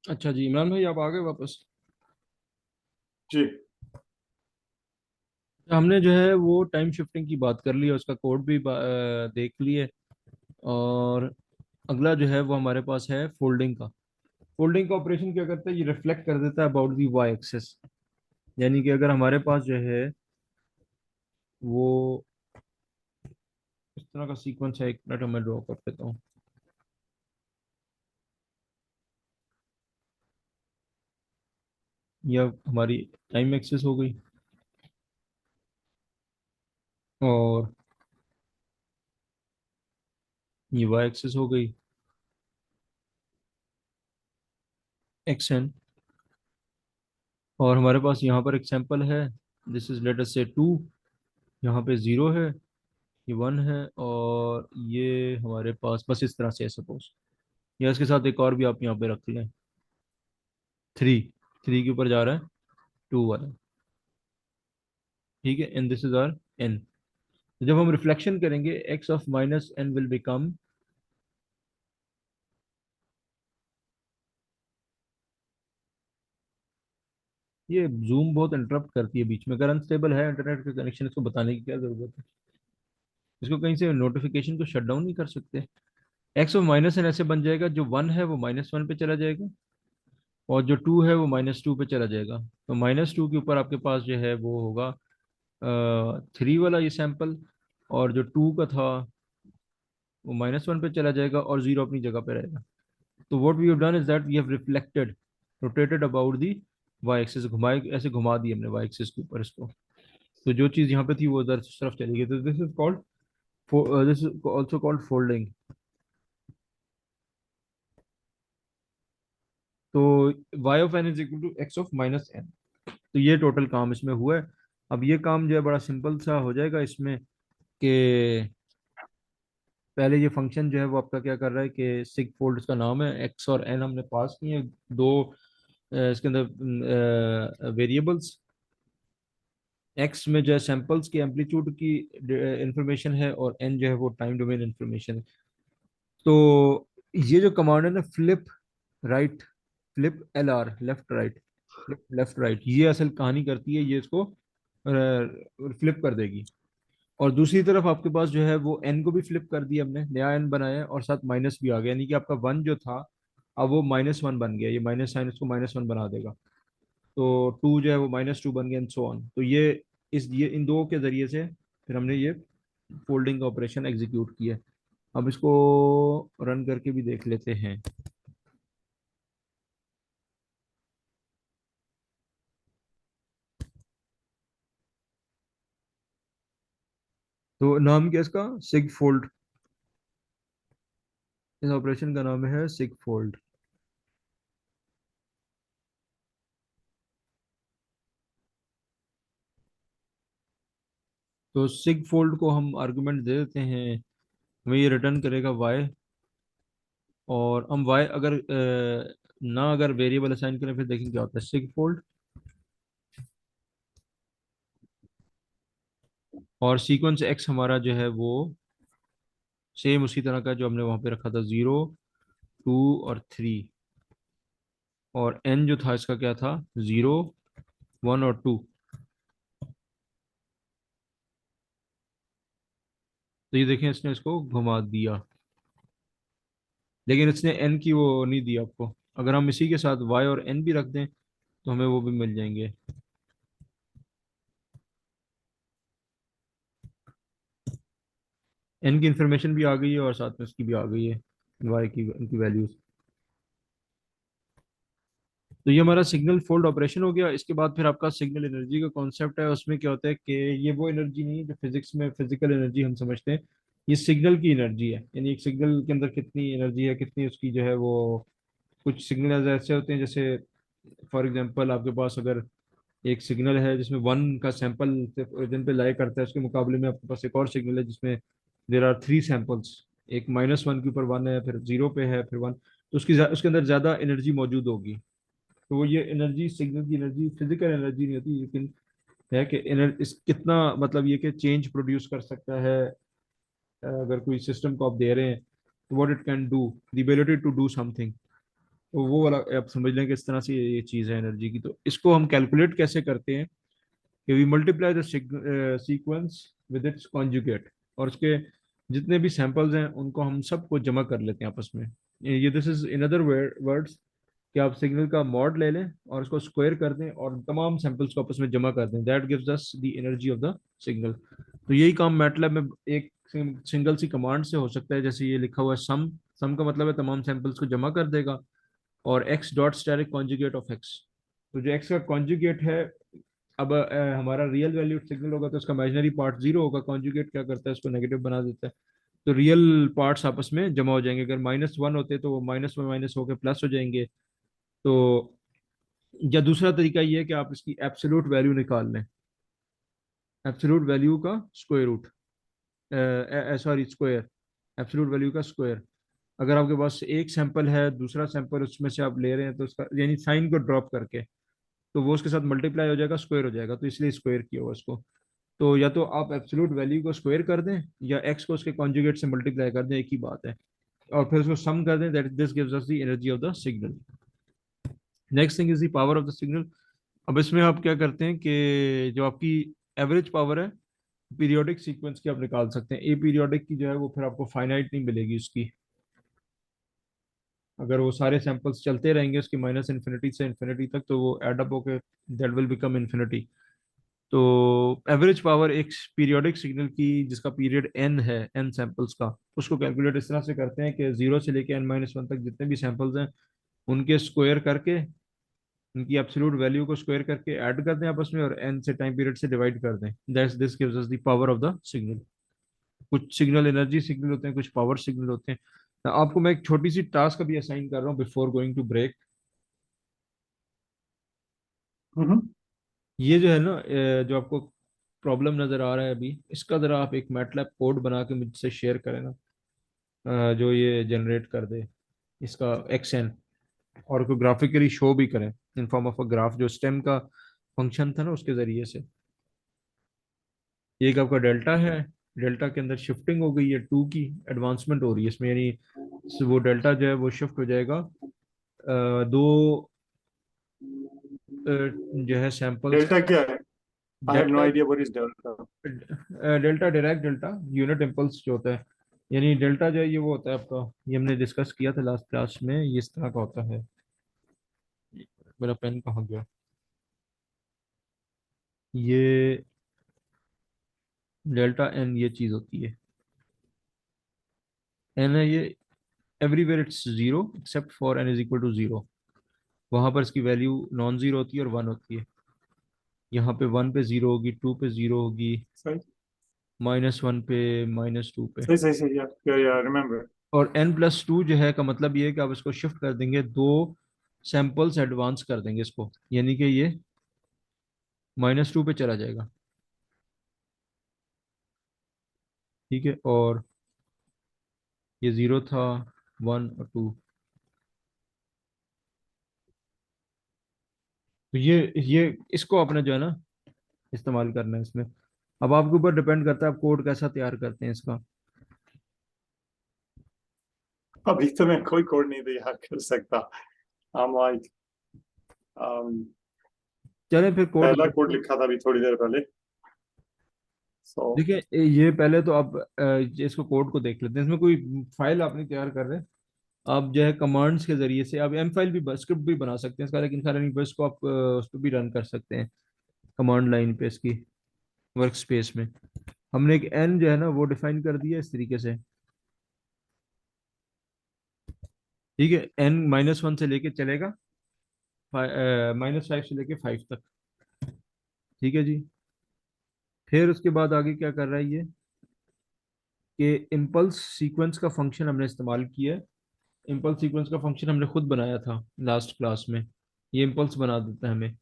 अच्छा जी, इमरान भाई आप आ गए वापस। जी। हमने जो है वो टाइम शिफ्टिंग की बात कर ली, उसका कोड भी देख लिए। और अगला जो है वो हमारे पास है फोल्डिंग का। फोल्डिंग का ऑपरेशन क्या करता है, ये रिफ्लेक्ट कर देता है अबाउट दी वाई एक्सेस। यानी कि अगर हमारे पास जो है वो इस तरह का सीक्वेंस है, एक मिनट मैं ड्रॉ कर देता हूँ। यह हमारी टाइम एक्सेस हो गई, और ये वाई एक्सेस हो गई, एक्स एन। और हमारे पास यहाँ पर एक सैंपल है, दिस इज लेट अस से 2। यहाँ पे 0 है, ये 1 है, और ये हमारे पास बस इस तरह से है सपोज। या इसके साथ एक और भी आप यहाँ पे रख लें, 3। 3 के ऊपर जा रहा है 2 वाला। ठीक है, and this is our n. जब हम रिफ्लेक्शन करेंगे x of minus n will become, ये जूम बहुत इंटरप्ट करती है बीच में। अगर अनस्टेबल है इंटरनेट का कनेक्शन, इसको बताने की क्या जरूरत है। इसको कहीं से नोटिफिकेशन को शट डाउन नहीं कर सकते। एक्स ऑफ माइनस एन ऐसे बन जाएगा, जो 1 है वो -1 पे चला जाएगा, और जो 2 है वो -2 पे चला जाएगा। तो -2 के ऊपर आपके पास जो है वो होगा 3 वाला ये सैंपल, और जो 2 का था वो -1 पे चला जाएगा, और 0 अपनी जगह पे रहेगा। तो what we have done is that we have reflected, rotated about the y axis, घुमाए ऐसे घुमा दी हमने वाई एक्सिस के ऊपर इसको। तो जो चीज यहाँ पे थी वो उधर तरफ चली गई। तो this is called, this is also called folding. तो y of n is equal to x of minus n. तो ये टोटल काम इसमें हुआ है। अब ये काम जो है बड़ा सिंपल सा हो जाएगा इसमें, कि पहले ये फंक्शन जो है वो आपका क्या कर रहा है कि सिग फोल्ड इसका नाम है, एक्स और एन हमने पास किए हैं दो इसके अंदर वेरिएबल्स। एक्स में जो है सैंपल्स की एम्पलीट्यूड की इंफॉर्मेशन है, और एन जो है वो टाइम डोमेन इंफॉर्मेशन है। तो ये जो कमांड है ना, flip right, flip L R, left right, flip left right, ये असल कहानी करती है, ये इसको फ्लिप कर देगी। और दूसरी तरफ आपके पास जो है वो एन को भी फ्लिप कर दिया हमने, नया एन बनाया है, और साथ माइनस भी आ गया, यानी कि आपका 1 जो था अब वो -1 बन गया, ये माइनस साइन इसको -1 बना देगा। तो 2 जो है वो -2 बन गया, एंड सो ऑन। तो ये इन दो के जरिए से फिर हमने ये फोल्डिंग का ऑपरेशन एग्जीक्यूट किया। अब इसको रन करके भी देख लेते हैं। तो नाम क्या है इसका, सिग फोल्ड। इस ऑपरेशन का नाम है सिग फोल्ड। तो सिग फोल्ड को हम आर्गुमेंट दे देते हैं, हमें ये रिटर्न करेगा वाई। और हम वाई अगर ना अगर वेरिएबल असाइन करें, फिर देखेंगे क्या होता है। सिग फोल्ड और सीक्वेंस एक्स हमारा जो है वो सेम उसी तरह का जो हमने वहां पे रखा था, 0, 2 और 3। और एन जो था इसका क्या था, 0, 1 और 2। तो ये देखें इसने इसको घुमा दिया, लेकिन इसने एन की वो नहीं दी आपको। अगर हम इसी के साथ वाई और एन भी रख दें तो हमें वो भी मिल जाएंगे। एन की इंफॉर्मेशन भी आ गई है, और साथ में उसकी भी आ गई है, वाई की इनकी वैल्यूज। तो ये हमारा सिग्नल फोल्ड ऑपरेशन हो गया। इसके बाद फिर आपका सिग्नल एनर्जी का कॉन्सेप्ट है। उसमें क्या होता है कि ये वो एनर्जी नहीं है जो फिजिक्स में फिजिकल एनर्जी हम समझते हैं। ये सिग्नल की एनर्जी है, यानी एक सिग्नल के अंदर कितनी एनर्जी है, कितनी उसकी जो है वो। कुछ सिग्नल ऐसे होते हैं, जैसे फॉर एग्जांपल आपके पास अगर एक सिग्नल है जिसमें 1 का सैंपल ओरिजिन पे लाई करता है, उसके मुकाबले में आपके पास एक और सिग्नल है जिसमें देर आर 3 सैंपल्स। एक -1 के ऊपर 1 है, फिर 0 पे है, फिर 1। तो उसके अंदर ज्यादा एनर्जी मौजूद होगी। तो वो ये एनर्जी, सिग्नल की एनर्जी फिजिकल एनर्जी नहीं होती, लेकिन है कि इस कितना मतलब ये कि चेंज प्रोड्यूस कर सकता है। अगर कोई सिस्टम को आप दे रहे हैं, तो what it can do, the ability to do something. तो वो वाला आप समझ लें कि इस तरह से ये चीज़ है एनर्जी की। तो इसको हम कैलकुलेट कैसे करते हैं कि we multiply the sequence with its conjugate, और उसके जितने भी सैंपल्स हैं उनको हम सबको जमा कर लेते हैं आपस में। ये this is in other words कि आप सिग्नल का मॉड ले लें और उसको स्क्वायर कर दें और तमाम सैंपल्स को आपस में जमा कर दें, that gives us the energy of the signal. तो यही काम मैटलैब में एक सिंगल सी कमांड से हो सकता है, जैसे ये लिखा हुआ है सम। सम का मतलब है तमाम सैंपल्स को जमा कर देगा, और x dot asterisk conjugate of x. तो जो एक्स का कॉन्जुगेट है, अब हमारा रियल वैल्यूड सिग्नल होगा तो उसका इमेजिनरी पार्ट जीरो होगा, कॉन्जुगेट क्या करता है उसको नेगेटिव बना देता है। तो रियल पार्ट्स आपस में जमा हो जाएंगे, अगर -1 होते तो वो माइनस में माइनस होकर प्लस हो जाएंगे। तो या दूसरा तरीका ये है कि आप इसकी एब्सोल्यूट वैल्यू निकाल लें, एब्सोल्यूट वैल्यू का square root, sorry square, absolute value का स्क्वायर। अगर आपके पास एक सैंपल है, दूसरा सैंपल उसमें से आप ले रहे हैं, तो उसका यानी साइन को ड्रॉप करके, तो वो उसके साथ मल्टीप्लाई हो जाएगा, स्क्वायर हो जाएगा, तो इसलिए स्क्वायर किया हुआ उसको। तो या तो आप एब्सोल्यूट वैल्यू को स्क्वायर कर दें या एक्स को उसके कॉन्जुगेट से मल्टीप्लाई कर दें, एक ही बात है, और फिर उसको सम कर दें, that this gives us the energy of the signal. Next thing is the power of the signal. अब इसमें आप क्या करते हैं कि जो आपकी एवरेज पावर है पीरियोडिक सीक्वेंस की आप निकाल सकते हैं। ए पीरियोडिक की जो है वो फिर आपको फाइनाइट नहीं मिलेगी उसकी, अगर वो सारे सैंपल्स चलते रहेंगे उसकी माइनस इन्फिनिटी से इन्फिनिटी तक, तो वो एड अप होकर दैट विल बिकम इन्फिनिटी। तो एवरेज पावर एक पीरियोडिक सिग्नल की जिसका पीरियड एन है, एन सैंपल्स का, उसको कैलकुलेट इस तरह से करते हैं कि जीरो से लेके n-1 तक जितने भी सैंपल्स हैं उनके स्क्वायर करके, उनकी एब्सोल्यूट वैल्यू को स्क्वायर करके ऐड कर दें आपस में, और एन से टाइम पीरियड से डिवाइड कर दें, that's this gives us the power of the signal. कुछ सिग्नल एनर्जी सिग्नल होते हैं, कुछ पावर सिग्नल होते हैं। आपको मैं एक छोटी सी टास्क अभी असाइन कर रहा हूँ बिफोर गोइंग टू ब्रेक। हम्म। ये जो है ना, जो आपको प्रॉब्लम नजर आ रहा है अभी, इसका जरा आप एक मैटलैब कोड बना के मुझसे शेयर करें ना, जो ये जनरेट कर दे इसका एक्सएन, और को ग्राफिकली शो भी करें in form of a graph, जो स्टेम का फंक्शन था ना उसके जरिए से। ये एक आपका डेल्टा है, डेल्टा के अंदर शिफ्टिंग हो गई है, टू की एडवांसमेंट हो रही है इसमें, यानी वो डेल्टा जो है वो शिफ्ट हो जाएगा दो जो है सैंपल्स। डेल्टा क्या है? I have no delta, idea what is delta. Delta direct delta unit impulse जो होता है, यानी डेल्टा जो है ये वो होता है आपका, ये हमने डिस्कस किया था लास्ट क्लास में, ये इस तरह का होता है। मेरा पेन कहाँ गया? ये डेल्टा एन ये चीज होती है, एन है ये, everywhere it's zero except for n is equal to zero, वहां पर इसकी वैल्यू नॉन जीरो होती है और वन होती है। यहाँ पे वन पे जीरो होगी, टू पे जीरो होगी, सही -1 पे, -2 पे। सही सही सही, या रिमेम्बर। और n+2 जो है का मतलब ये है कि आप इसको शिफ्ट कर देंगे, दो सैंपल्स एडवांस कर देंगे इसको, यानी कि ये -2 पे चला जाएगा। ठीक है, और ये जीरो था, वन और टू। तो ये इसको अपने जो है ना इस्तेमाल करना है इसमें। अब आपके ऊपर डिपेंड करता है आप कोड कैसा तैयार करते हैं इसका। अभी तो मैं कोई कोड नहीं तैयार कर सकता। I'm like, चलें फिर कोड पहला करते कोड हैं। लिखा था अभी थोड़ी देर पहले। सो देखिए ये पहले तो आप इसको कोड को देख लेते हैं, इसमें कोई फाइल आप नहीं तैयार कर रहे। आप जो है कमांड्स के जरिए से आप एम फाइल भी, स्क्रिप्ट भी बना सकते हैं इसका, लेकिन सारा नहीं, बस इसको आप उस पर भी रन कर सकते हैं कमांड लाइन पे इसकी, वर्क स्पेस में। हमने एक एन जो है ना वो डिफाइन कर दिया इस तरीके से। ठीक है, एन -1 से लेके चलेगा, -5 से लेके 5 तक। ठीक है जी। फिर उसके बाद आगे क्या कर रहा है ये, कि इम्पल्स सीक्वेंस का फंक्शन हमने इस्तेमाल किया है। इम्पल्स सीक्वेंस का फंक्शन हमने खुद बनाया था लास्ट क्लास में, ये इम्पल्स बना देता है हमें।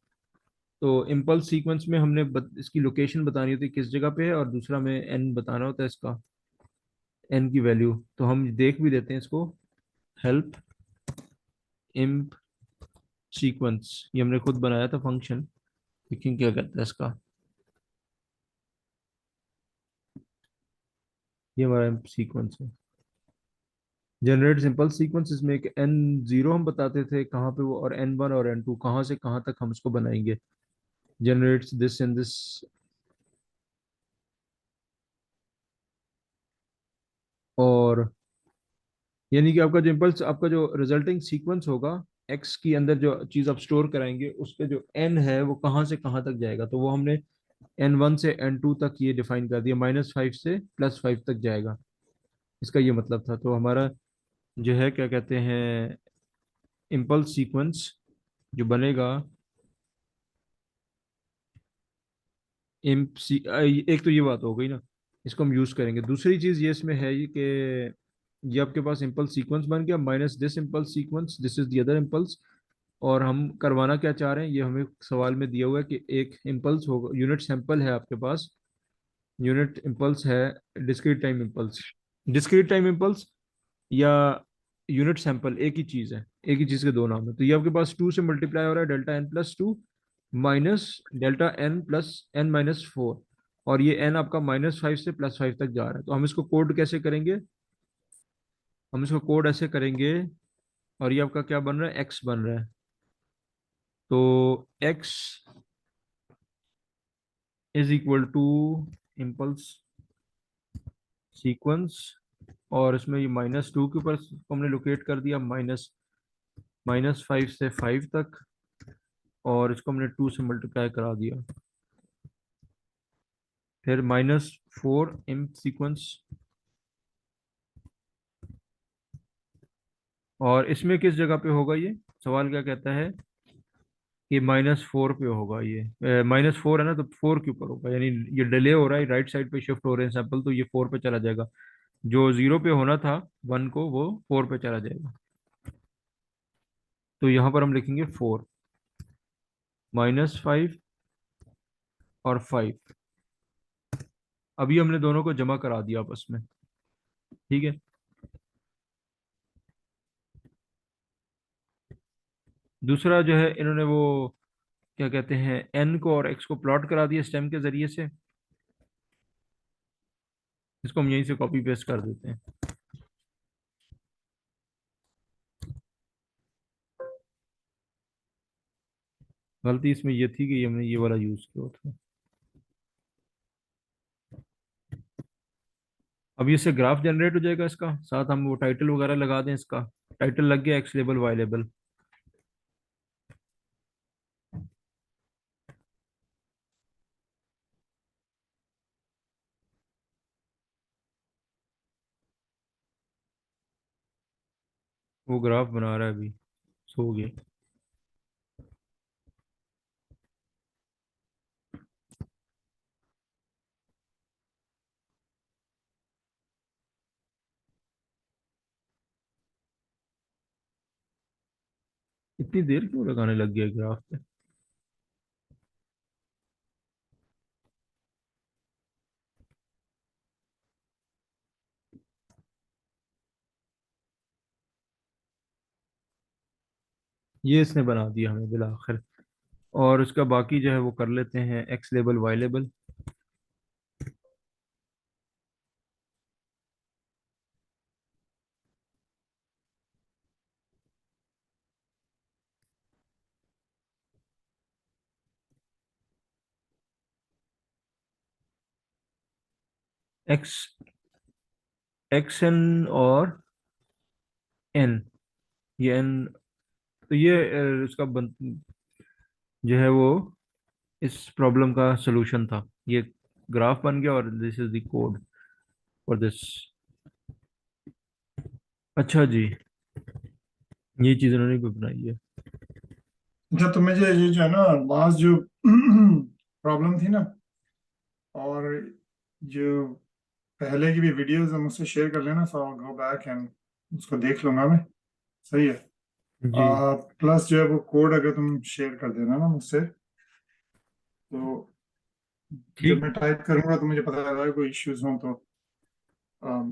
तो इम्पल्स सीक्वेंस में हमने इसकी लोकेशन बतानी होती है किस जगह पे है, और दूसरा में एन बताना होता है इसका, एन की वैल्यू। तो हम देख भी देते हैं इसको, हेल्प इम्प सीक्वेंस, ये हमने खुद बनाया था फंक्शन, लेकिन क्या करता है इसका, ये हमारा इम्प सीक्वेंस है। जनरेट सिंपल सीक्वेंस, इसमें एक एन जीरो हम बताते थे कहाँ पे वो, और एन वन और एन टू कहाँ से कहाँ तक हम इसको बनाएंगे। Generates this and this. और यानी कि आपका जो इम्पल्स, आपका जो रिजल्टिंग सीक्वेंस होगा, एक्स की अंदर जो चीज आप स्टोर कराएंगे उस पे जो एन है वो कहाँ से कहाँ तक जाएगा, तो वो हमने एन वन से एन टू तक ये डिफाइन कर दिया, -5 से +5 तक जाएगा। इसका ये मतलब था। तो हमारा जो है क्या कहते हैं, इम्पल्स सीक्वेंस जो बनेगा, एक तो ये बात हो गई ना, इसको हम यूज करेंगे। दूसरी चीज ये इसमें है ये कि ये आपके पास इम्पल्स सीक्वेंस बन गया, minus this impulse sequence, this is the other impulse. और हम करवाना क्या चाह रहे हैं, ये हमें सवाल में दिया हुआ है कि एक इम्पल्स होगा, यूनिट सैंपल है आपके पास, यूनिट इम्पल्स है, discrete time impulse. Discrete time impulse या यूनिट सैंपल एक ही चीज है, एक ही चीज के दो नाम है। तो ये आपके पास टू से मल्टीप्लाई हो रहा है, delta n+2 minus delta n+n-4। और ये n आपका -5 से +5 तक जा रहा है। तो हम इसको कोड कैसे करेंगे, हम इसको कोड ऐसे करेंगे, और ये आपका क्या बन रहा है, x बन रहा है। तो x is equal to impulse sequence, और इसमें ये -2 के ऊपर हमने लोकेट कर दिया, -5 से 5 तक, और इसको हमने 2 से मल्टीप्लाई करा दिया। फिर -4 इन सीक्वेंस, और इसमें किस जगह पे होगा ये, सवाल क्या कहता है कि -4 पे होगा। ये -4 है ना, तो 4 के ऊपर होगा, यानी ये डिले हो रहा है, राइट साइड पे शिफ्ट हो रहे हैं सैंपल, तो ये 4 पे चला जाएगा। जो 0 पे होना था 1 को, वो 4 पे चला जाएगा। तो यहाँ पर हम लिखेंगे 4, -5 और 5। अभी हमने दोनों को जमा करा दिया आपस में, ठीक है। दूसरा जो है, इन्होंने वो क्या कहते हैं, एन को और एक्स को प्लॉट करा दिया स्टेम के जरिए से। इसको हम यहीं से कॉपी पेस्ट कर देते हैं। गलती इसमें ये थी कि हमने ये वाला यूज किया था। अब इससे ग्राफ जनरेट हो जाएगा इसका, साथ हम वो टाइटल वगैरह लगा दें इसका। टाइटल लग गया, एक्स लेबल वाई लेबल। वो ग्राफ बना रहा है अभी, सो गया। इतनी देर क्यों लगाने लग गया ग्राफ पे। ये इसने बना दिया हमें बिल आखिर। और उसका बाकी जो है वो कर लेते हैं, x label y label. X, x n और एन, ये एन। तो ये इसका जो है वो इस प्रॉब्लम का सलूशन था। ये ग्राफ बन गया, और this is the code for this. अच्छा जी, ये चीज उन्होंने भी बनाई है। अच्छा, तो मुझे ये जो है ना, लास्ट जो प्रॉब्लम थी ना, और जो पहले की भी वीडियोस हम मुझसे शेयर कर लेना, सो गो बैक एंड उसको देख लूंगा मैं। सही है। जी प्लस जो है वो कोड अगर तुम शेयर कर देना ना मुझसे, तो जब ठीक। मैं टाइप करूंगा तो मुझे पता लगा कोई इश्यूज हो तो। अम,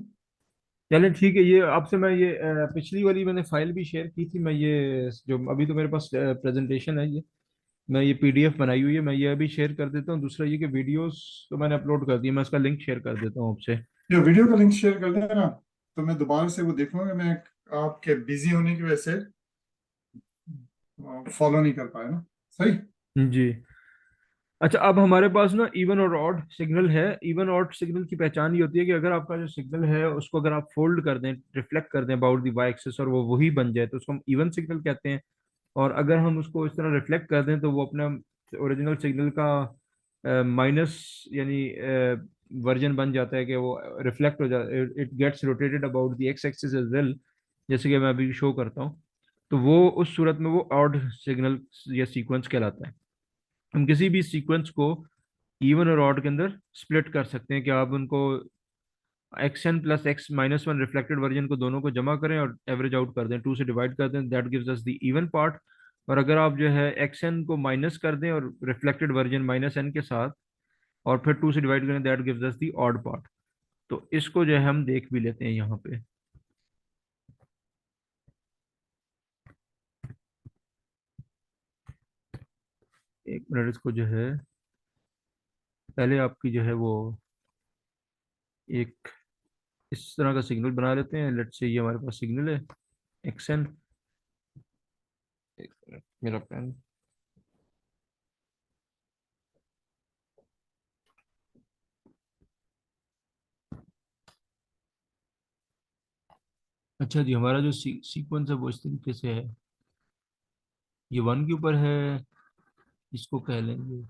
चलें ठीक है, ये आपसे मैं ये पिछली वाली मैंने फाइल भी शेयर की थी, मैं ये जो अभी तो मेरे पास प्रेजेंटेशन है, ये मैं ये पीडीएफ बनाई हुई है, मैं ये अभी शेयर कर देता हूँ। दूसरा ये कि वीडियोस तो मैंने अपलोड कर दी, मैं इसका लिंक शेयर कर देता हूँ आपसे। जो वीडियो का लिंक शेयर कर देना। तो मैं दोबारा से वो देखूंगा, मैं आपके बिजी होने की वजह से फॉलो नहीं कर पाया ना। सही। जी। अच्छा, अब हमारे पास ना इवन और ऑड सिग्नल है। इवन ऑड सिग्नल की पहचान ये होती है कि अगर आपका जो सिग्नल है उसको अगर आप फोल्ड कर दें, रिफ्लेक्ट कर दें अबाउट द वाई एक्सिस, और वो वही बन जाए, तो उसको हम इवन सिग्नल कहते हैं। और अगर हम उसको इस तरह रिफ्लेक्ट कर दें तो वो अपना ओरिजिनल सिग्नल का माइनस यानी वर्जन बन जाता है, कि वो रिफ्लेक्ट हो जाता है, it gets rotated about the x axis as well, जैसे कि मैं अभी शो करता हूँ। तो वो उस सूरत में वो ऑड सिग्नल या सीक्वेंस कहलाता है। हम किसी भी सीक्वेंस को इवन और ऑड के अंदर स्प्लिट कर सकते हैं, कि आप उनको x n plus x minus one reflected version को दोनों को जमा करें और एवरेज आउट कर दें, टू से डिवाइड कर दें, that gives us the even part. और अगर आप जो है एक्स एन को माइनस कर दें और रिफ्लेक्टेड वर्जन माइनस एन के साथ, और फिर टू से डिवाइड करें, that gives us the odd part. तो इसको जो है हम देख भी लेते हैं यहाँ पे। एक मिनट, इसको जो है पहले आपकी जो है वो एक इस तरह का सिग्नल बना लेते हैं। लेट्स से ये हमारे पास सिग्नल है एक्स एन। एक मिनट, मेरा पेन। अच्छा जी, हमारा जो सीक्वेंस है वो इस तरीके से है। ये वन के ऊपर है, इसको कह लेंगे।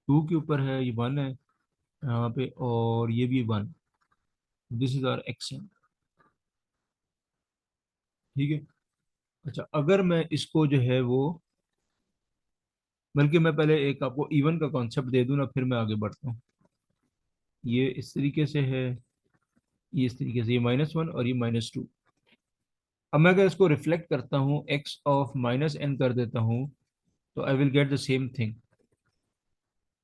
टू के ऊपर है, ये वन है यहाँ पे, और ये भी one. This is our action. ठीक है। अच्छा, अगर मैं इसको जो है वो, बल्कि मैं पहले एक आपको इवन का कॉन्सेप्ट दे दूं ना, फिर मैं आगे बढ़ता हूँ। ये इस तरीके से है, ये इस तरीके से, ये माइनस वन और ये माइनस टू। अब मैं अगर इसको रिफ्लेक्ट करता हूँ, एक्स ऑफ माइनस एन कर देता हूँ, तो I will get the same thing.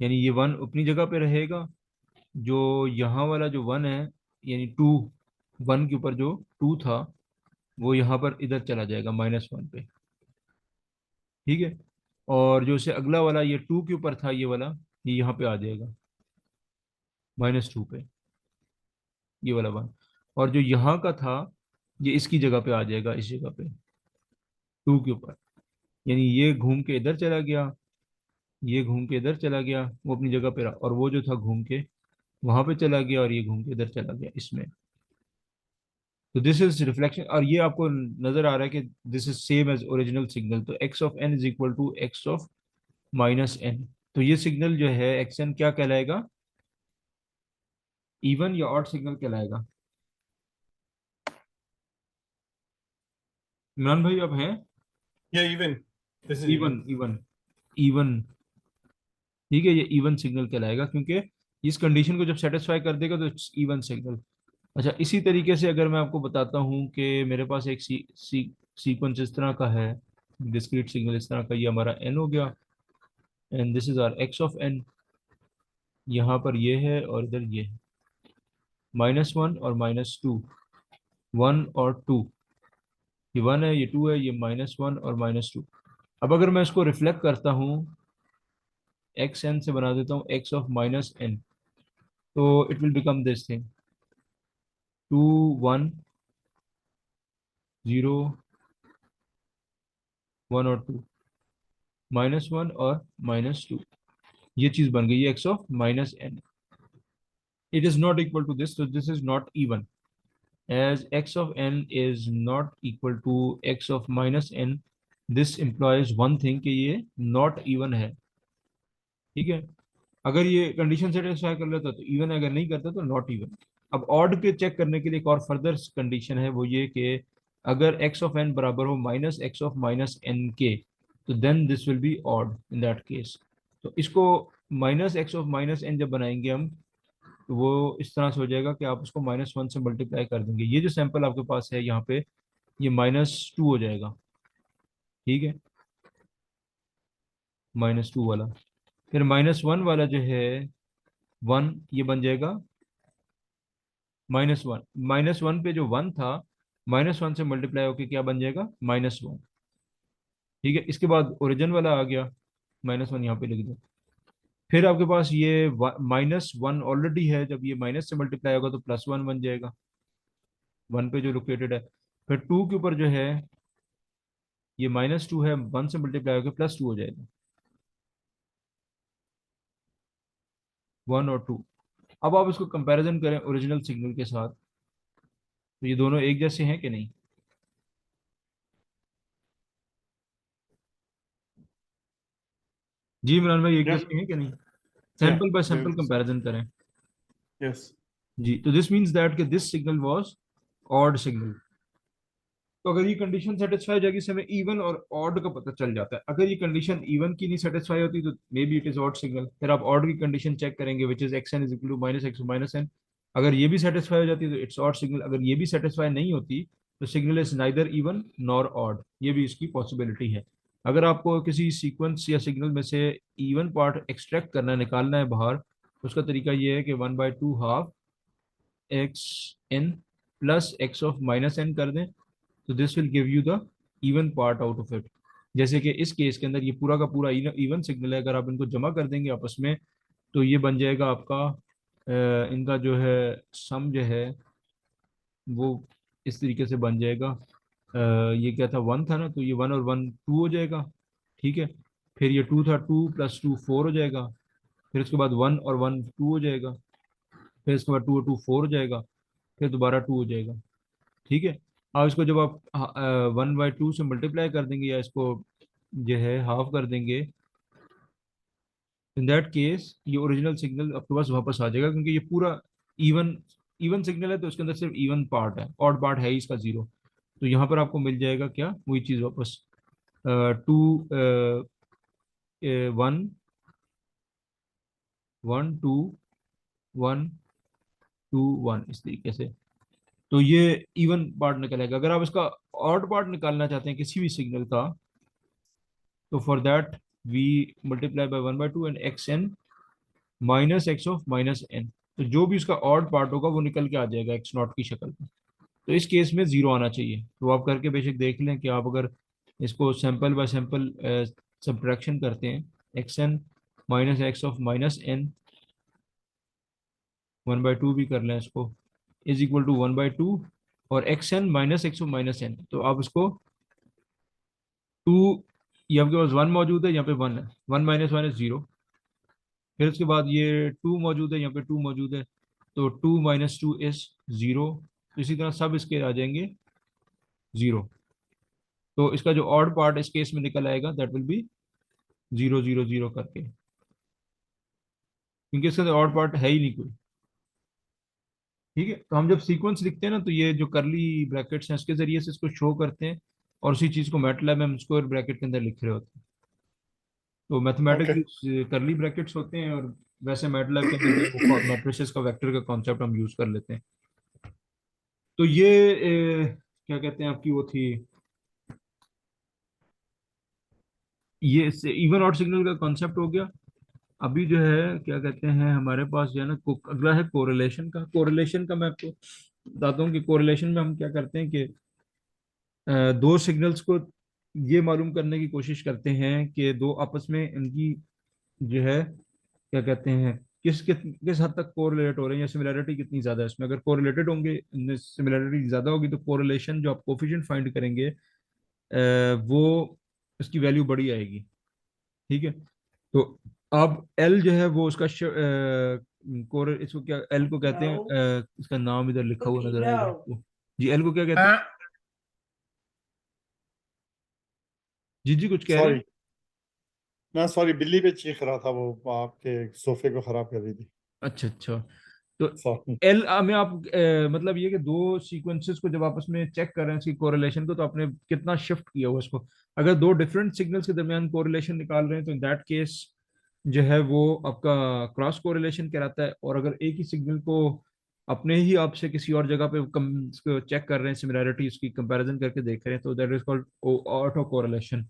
यानी ये वन अपनी जगह पे रहेगा, जो यहाँ वाला जो वन है, यानी टू, वन के ऊपर जो टू था वो यहाँ पर इधर चला जाएगा माइनस वन पे। ठीक है। और जो से अगला वाला ये टू के ऊपर था, ये वाला, ये यहाँ पे आ जाएगा माइनस टू पे, ये वाला वन। और जो यहाँ का था, ये इसकी जगह पे आ जाएगा, इस जगह पे टू के ऊपर। यानी ये घूम के इधर चला गया, ये घूम के इधर चला गया, वो अपनी जगह पे रहा, और वो जो था घूम के वहां पे चला गया, और ये घूम के इधर चला गया इसमें। तो दिस इज रिफ्लेक्शन, और ये आपको नजर आ रहा है कि this is same as original signal. तो x of n is equal to x of minus n. तो ये सिग्नल जो है एक्स एन क्या कहलाएगा, इवन या ऑड सिग्नल कहलाएगा। इमरान भाई अब हैं? Yeah, even. This is even, even. Even, even. ठीक है, ये इवन सिग्नल कहलाएगा, क्योंकि इस कंडीशन को जब सेटिस्फाई कर देगा तो इट्स इवन सिग्नल। अच्छा, इसी तरीके से अगर मैं आपको बताता हूँ कि मेरे पास एक सीक्वेंस इस तरह का है, डिस्क्रीट सिग्नल इस तरह का, ये हमारा एन हो गया, and this is our x of n. यहाँ पर ये है और इधर ये है, माइनस वन और माइनस टू, वन और टू। ये वन है, ये टू है, ये माइनस वन और माइनस टू। अब अगर मैं इसको रिफ्लेक्ट करता हूँ, एक्स एन से बना देता हूँ एक्स ऑफ माइनस एन, तो it will become this thing, two, one, zero, one और टू, माइनस वन और माइनस टू। ये चीज बन गई है x of minus n. It is not equal to this, so this is not even, as x of n is not equal to x of minus n. this implies one thing, कि ये not even है। ठीक है। अगर ये condition satisfy कर लेता तो इवन, अगर नहीं करता तो नॉट इवन। अब ऑड के चेक करने के लिए एक और फर्दर कंडीशन है, वो ये कि अगर एक्स ऑफ एन बराबर हो minus x of minus n के, तो then this will be odd in that case. तो इसको minus x of minus n जब बनाएंगे हम, तो वो इस तरह से हो जाएगा कि आप उसको माइनस वन से मल्टीप्लाई कर देंगे। ये जो सैंपल आपके पास है यहाँ पे, ये माइनस टू हो जाएगा। ठीक है, माइनस टू वाला। फिर माइनस वन वाला जो है वन, ये बन जाएगा माइनस वन। माइनस वन पे जो वन था, माइनस वन से मल्टीप्लाई होके क्या बन जाएगा, माइनस वन। ठीक है। इसके बाद ओरिजिन वाला आ गया, माइनस वन यहाँ पे लिख दो। फिर आपके पास ये माइनस वन ऑलरेडी है, जब ये माइनस से मल्टीप्लाई होगा तो प्लस वन बन जाएगा। 1 पे जो लोकेटेड है। फिर 2 के ऊपर जो है ये -2 है, 1 से मल्टीप्लाई होकर +2 हो जाएगा, 1 और 2। अब आप इसको कंपैरिजन करें ओरिजिनल सिग्नल के साथ, तो ये दोनों एक जैसे हैं कि नहीं? जी इमरान भाई, एक Yeah, जैसे हैं कि नहीं? yeah, sample by there sample is. Comparison करें। Yes. जी, तो दिस मीन्स दैट कि this signal was odd signal. तो अगर ये कंडीशन सेटिस्फाई हो जाएगी, इससे हमें इवन और ऑड का पता चल जाता है। अगर ये कंडीशन इवन की नहीं सेटिस्फाई होती तो maybe it is odd signal. फिर आप ऑड की कंडीशन चेक करेंगे, which is x n is equal to -x/-n। अगर ये भी सेटिस्फाई हो जाती है तो इट्स ऑड सिग्नल। अगर ये भी सेटिस्फाई नहीं होती तो signal is neither even nor odd. ये भी इसकी पॉसिबिलिटी है। अगर आपको किसी सीक्वेंस या सिग्नल में से इवन पार्ट एक्सट्रैक्ट करना है, निकालना है बाहर, तो उसका तरीका ये है कि 1/2 half x n plus x(-n) कर दें, तो this will give you the even part out of it. जैसे कि इस केस के अंदर ये पूरा का पूरा इवन सिग्नल है, अगर आप इनको जमा कर देंगे आपस में तो ये बन जाएगा आपका इनका जो है सम जो है वो इस तरीके से बन जाएगा। ये क्या था, 1 था ना, तो ये 1 और 1 2 हो जाएगा। ठीक है। फिर ये 2 था, 2 + 2 4 हो जाएगा। फिर उसके बाद 1 और 1 2 हो जाएगा। फिर इसके बाद 2 और 2 4 हो जाएगा। फिर दोबारा 2 हो जाएगा। ठीक है। अब इसको जब आप 1/2 से मल्टीप्लाई कर देंगे या इसको जो है हाफ कर देंगे, इन दैट केस ये ओरिजिनल सिग्नल आपके पास वापस आ जाएगा, क्योंकि ये पूरा इवन इवन सिग्नल है, तो इसके अंदर सिर्फ इवन पार्ट है, ऑड पार्ट है ही इसका 0। तो यहाँ पर आपको मिल जाएगा क्या, वही चीज़ वापस, 2 1 1 2 1 2 1 इस तरीके से। तो ये इवन पार्ट निकलेगा। अगर आप इसका ऑड पार्ट निकालना चाहते हैं किसी भी सिग्नल का, तो for that we multiply by 1/2 and (x(n)-x(-n)। तो जो भी उसका ऑड पार्ट होगा वो निकल के आ जाएगा x0 की शक्ल में। तो इस केस में 0 आना चाहिए। तो आप करके बेशक देख लें कि आप अगर इसको सैंपल बाय सैंपल सब्ट्रैक्शन करते हैं, (x(n)-x(-n) 1/2 भी कर लें इसको, इज इक्वल टू 1/2 और (x(n)-x(-n), तो आप इसको 2, ये आपके पास 1 मौजूद है, यहाँ पे 1 है, 1 - 1 इज 0। फिर उसके बाद ये 2 मौजूद है, यहाँ पे 2 मौजूद है, तो 2 - 2 इज 0। तो इसी तरह सब इसके आ जाएंगे 0। तो इसका जो ऑड पार्ट इस केस में निकल आएगा दैट विल बी 0 0 0 करके, क्योंकि इसका तो ऑड पार्ट है ही नहीं कोई। ठीक है। तो हम जब सीक्वेंस लिखते हैं ना, तो ये जो करली ब्रैकेट्स हैं उसके जरिए से इसको शो करते हैं, और उसी चीज को मैटलैब में हम स्क्वायर ब्रैकेट के अंदर लिख रहे होते हैं। तो Okay. मैथमेटिक्स करली ब्रैकेट्स होते हैं, और वैसे मैटलैब के अंदर जो वो मैट्रिसेस का वेक्टर का कॉन्सेप्ट हम यूज कर लेते हैं। तो ये क्या कहते हैं आपकी वो थी, ये इवन ऑड सिग्नल का कॉन्सेप्ट हो गया। अभी जो है क्या कहते हैं हमारे पास जो है ना, अगला है कोरिलेशन का। कोरिलेशन का मैं आपको बताता हूँ कि कोरिलेशन में हम क्या करते हैं कि दो सिग्नल्स को ये मालूम करने की कोशिश करते हैं कि दो आपस में इनकी जो है क्या कहते हैं किस हद तक कोरिलेट हो रहे हैं, या सिमिलैरिटी कितनी ज्यादा है इसमें। अगर कोरिलेटेड होंगे, सिमिलैरिटी ज्यादा होगी, तो कोरिलेशन जो आप कोफिशिएंट फाइंड करेंगे वो उसकी वैल्यू बड़ी आएगी। ठीक है। तो अब एल जो है वो उसका कोर, इसको क्या एल को कहते हैं, इसका नाम इधर लिखा हुआ नजर आएगा आपको। जी, एल को क्या कहते हैं? जी जी, कुछ कह रहे हैं? Sorry. ना सॉरी, बिल्ली पे चीख रहा था, वो आपके सोफे को खराब कर रही थी। अच्छा अच्छा। तो सॉरी। एल में आप मतलब ये कि दो सीक्वेंसेस को जब आपस में चेक कर रहे हैं इसकी कोरिलेशन को, तो आपने कितना शिफ्ट किया हुआ इसको। अगर दो डिफरेंट सिग्नल्स के दरमियान कोरिलेशन निकाल रहे हैं, तो इन दैट केस जो है वो आपका क्रॉस कोरिलेशन कहलाता है। और अगर एक ही सिग्नल को अपने ही आप से किसी और जगह पे कम चेक कर रहे हैं, सिमिलैरिटी उसकी कंपैरिजन करके देख रहे हैं, तो that is called auto correlation.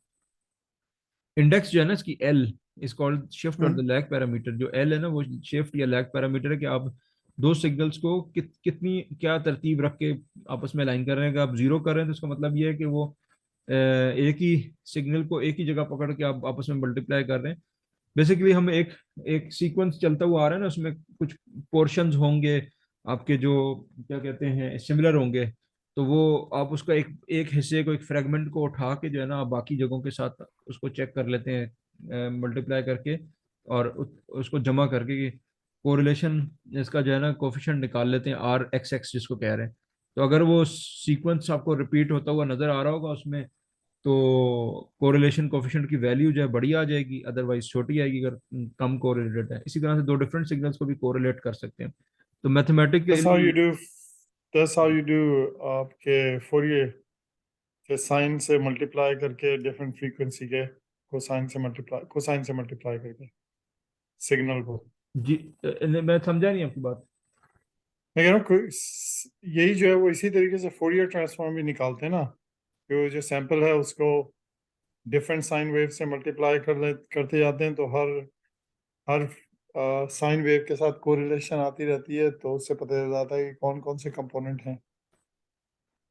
Index जो है ना इसकी एल इज कॉल्ड शिफ्ट और द लैग पैरामीटर। जो एल है ना वो शिफ्ट या लैग पैरामीटर है, कि आप दो सिग्नल्स को कितनी क्या तरतीब रख के आपस में लाइन कर रहे हैं। अगर आप जीरो कर रहे हैं तो इसका मतलब ये है कि वो एक ही सिग्नल को एक ही जगह पकड़ के आप आपस में मल्टीप्लाई कर रहे हैं। बेसिकली हम एक एक सीक्वेंस चलता हुआ आ रहा है ना, उसमें कुछ पोर्शंस होंगे आपके जो क्या कहते हैं सिमिलर होंगे, तो वो आप उसका एक एक हिस्से को, एक फ्रेगमेंट को उठा के जो है ना, आप बाकी जगहों के साथ उसको चेक कर लेते हैं मल्टीप्लाई करके, और उसको जमा करके कि कोरिलेशन इसका जो है ना कोफिशिएंट निकाल लेते हैं, आर एक्स एक्स जिसको कह रहे हैं। तो अगर वो सीक्वेंस आपको रिपीट होता हुआ नजर आ रहा होगा उसमें, तो कोरिलेशन कोफिशिएंट की वैल्यू जो है बड़ी आ जाएगी, अदरवाइज छोटी आएगी अगर कम कोरिलेटेड है। इसी तरह से दो डिफरेंट सिग्नल्स को भी कोरिलेट कर सकते हैं। तो That's how mathematically you do आपके फोरियर के साइन से मल्टीप्लाई करके डिफरेंट फ्रीक्वेंसी के कोसाइन से मल्टीप्लाई करके सिग्नल को। जी, मैं समझा नहीं आपकी बात। मैं कह रहा हूँ यही जो है वो इसी तरीके से फोरियर ट्रांसफॉर्म भी निकालते हैं ना, कि वो जो सैंपल है उसको डिफरेंट साइन वेव से मल्टीप्लाई करते जाते हैं, तो हर हर साइन वेव के साथ कोरिलेशन आती रहती है, तो उससे पता चल जाता है कि कौन कौन से कंपोनेंट हैं।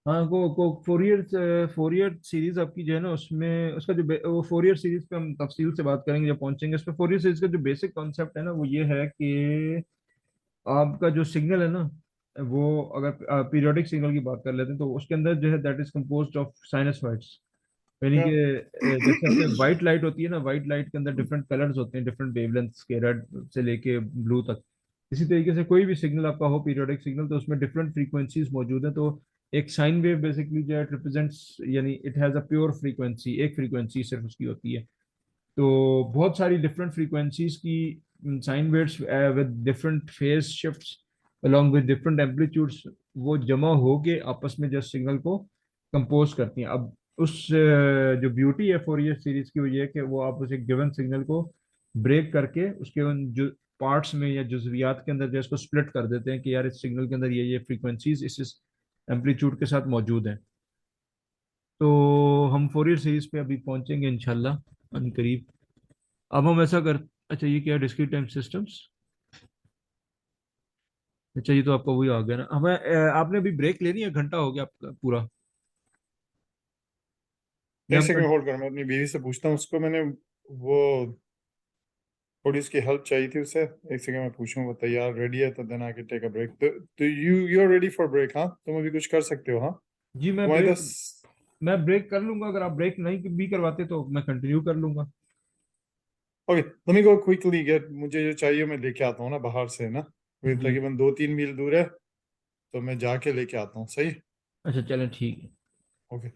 हाँ, को फोरियर फोरियर सीरीज आपकी जो है ना, उसमें उसका वो फोरियर सीरीज पे हम तफसील से बात करेंगे जब पहुंचेंगे इस पे। फोरियर सीरीज का जो बेसिक कॉन्सेप्ट है ना, वो ये है कि आपका जो सिग्नल है ना, वो अगर पीरियोडिक सिग्नल की बात कर लेते हैं, तो उसके अंदर जो है दैट इज कंपोज्ड ऑफ साइनसॉइड्स। यानी कि Yeah. जैसे अपने व्हाइट लाइट होती है ना, व्हाइट लाइट के अंदर डिफरेंट कलर्स होते हैं, डिफरेंट वेवलेंथ्स के, रेड से लेके ब्लू तक। इसी तरीके से कोई भी सिग्नल आपका हो, पीरियोडिक सिग्नल, तो उसमें डिफरेंट फ्रीक्वेंसीज मौजूद हैं। तो एक साइन वेव बेसिकली जो है रिप्रेजेंट्स, यानी it has a pure frequency, एक फ्रीक्वेंसी सिर्फ उसकी होती है। तो बहुत सारी डिफरेंट फ्रीक्वेंसीज की sine waves with different phase shifts along with different amplitudes, वो जमा होके आपस में जस्ट सिग्नल को कंपोज करती हैं। अब उस जो ब्यूटी है फोरियर सीरीज की, वो ये है कि वो आप उस एक गिवन सिग्नल को ब्रेक करके उसके उन जो पार्ट्स में या जुजवियात के अंदर जो इसको स्प्लिट कर देते हैं कि यार इस सिग्नल के अंदर ये फ्रीक्वेंसीज इस एम्पलीट्यूड के साथ मौजूद हैं। तो हम फोरियर सीरीज पे अभी पहुंचेंगे इंशाल्लाह अन करीब। अब हम ऐसा कर, अच्छा ये क्या डिस्क्रीट टाइम सिस्टम्स, अच्छा ये तो आपका वही आ गया ना। हमें आपने अभी ब्रेक लेनी है, घंटा हो गया आपका पूरा, या एक हम सेकंड होल्ड कर, मैं अपनी बीवी से पूछता हूँ, उसको मैंने वो थोड़ी उसकी हेल्प चाहिए थी उससे। एक सेकंड मैं पूछूं, वो तैयार रेडी है तो then I can take a break. तो you are ready for break? हाँ, तुम अभी कुछ कर सकते हो? हाँ, जी तुम्हारे 10। मैं ब्रेक कर लूंगा, अगर आप ब्रेक नहीं भी करवाते तो मैं कंटिन्यू कर लूंगा। Okay, let me go quickly get, मुझे जो चाहिए मैं लेके आता हूँ ना बाहर से ना, वो जी, तकरीबन 2-3 मील दूर है, तो मैं जाके लेके आता हूँ। सही? अच्छा चलें ठीक है। ओके।